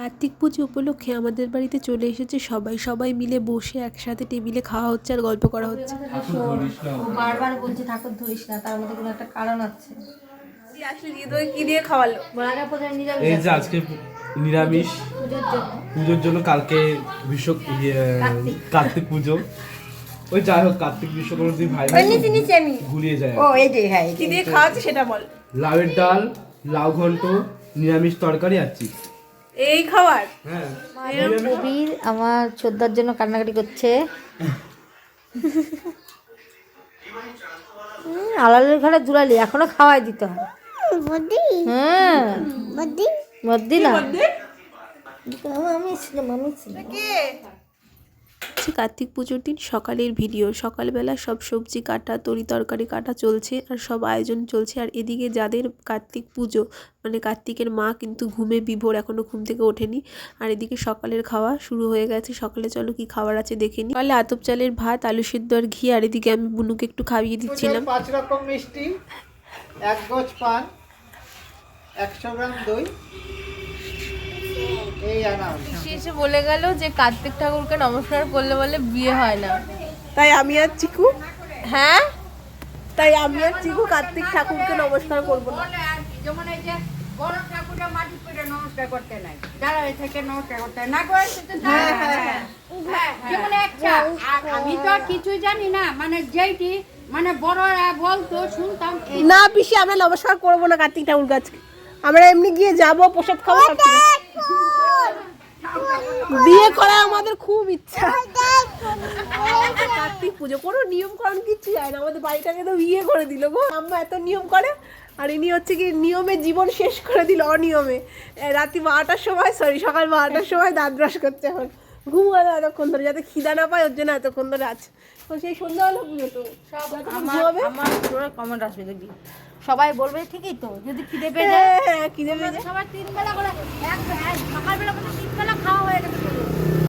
কার্তিক পুজো উপলক্ষে আমাদের বাড়িতে চলে এসেছে সবাই সবাই মিলে বসে একসাথে টেবিলে খাওয়া হচ্ছে আর গল্প করা হচ্ছে। বারবার বলছি ঠাকুর ধরিস না, তার মধ্যে কোনো একটা কারণ আছে। আসলে হৃদয় কি দিয়ে খাওয়ালো? এই যে আজকে নিরামিষ পুজোর জন্য, কালকে কার্তিক পুজো। ওই যাই হোক, কার্তিক বিশ্বকর্মা দিন ভাই ঘুরিয়ে যায়। ও এই যে হ্যাঁ, কি দিয়ে খাওয়াচ্ছে সেটা বল। লাউয়ের ডাল, লাউ ঘন্ট, নিরামিষ তরকারি আর চিপস। এই খাবার? হ্যাঁ। কবির আমার ছোদ্দার জন্য কান্নাকাটি করছে। আলালের ঘরে দুলালি এখনো খাওয়াই দিতে হয়। হ্যাঁ মদ্দি না, আমি ছিলাম। কার্তিক পুজোর দিন সকালের ভিডিও। সকালবেলা সব সবজি কাটা, তরি তরকারি কাটা চলছে আর সব আয়োজন চলছে। আর এদিকে যাদের কার্তিক পুজো মানে কার্তিকের মা কিন্তু ঘুমে বিভোর, এখনও ঘুম থেকে ওঠেনি। আর এদিকে সকালের খাওয়া শুরু হয়ে গেছে। সকালে চলো কি খাবার আছে দেখে নি। সকালে আতপ চালের ভাত, আলু সেদ্ধ আর ঘি। আর এদিকে আমি বুনুকে একটু খাইয়ে দিচ্ছিলাম। 5 রকম মিষ্টি, 1 গজ পান, 100 গ্রাম দই। এই আনা এসে বলে গেল যে কার্তিক ঠাকুরকে নমস্কার করলে বলে বিয়ে হয় না। তাই আমি আর চিকু, হ্যাঁ তাই আমি আর চিকু কার্তিক ঠাকুরকে নমস্কার করবো না। যেমন এই যে বড় ঠাকুরটা মাটি করে নমস্কার করতে নাই, যারা এই থেকে নমস্কার করতে না করে যেমন একটা আমি তো আর কিছুই জানি না, মানে যেইটি মানে বড়রা বলতো শুনতাম। না পিসি, আমরা নমস্কার করবো না কার্তিক ঠাকুর কাছে। আমরা এমনি গিয়ে যাবো, প্রসাদ খাবো। বিয়ে করা আমাদের খুব ইচ্ছা। কার্তিক পুজো কোনো নিয়ম কারণ কিচ্ছু যায় না, আমাদের বাড়িটাকে তো বিয়ে করে দিল গো। আম্মা এত নিয়ম করে, আর ইনি হচ্ছে কি নিয়মে জীবন শেষ করে দিল অনিয়মে। রাত্রি 12টার সময়, সকাল 12টার সময় দাঁত ব্রাশ করছে। এখন ঘুমালো এতক্ষণ ধরে, যাতে খিদা না পায় ওর জন্য এতক্ষণ ধরে আছে। সেই সন্ধ্যা হলো পুজো তো আমার কমেন্ট আসবে দেখবি, সবাই বলবে ঠিকই তো, যদি খিদে পেয়ে যায়। হ্যাঁ খিদে পেয়ে যায়। সবার 3 বেলা করে, সকালবেলা করে 3 বেলা খাওয়া হয়ে গেছে।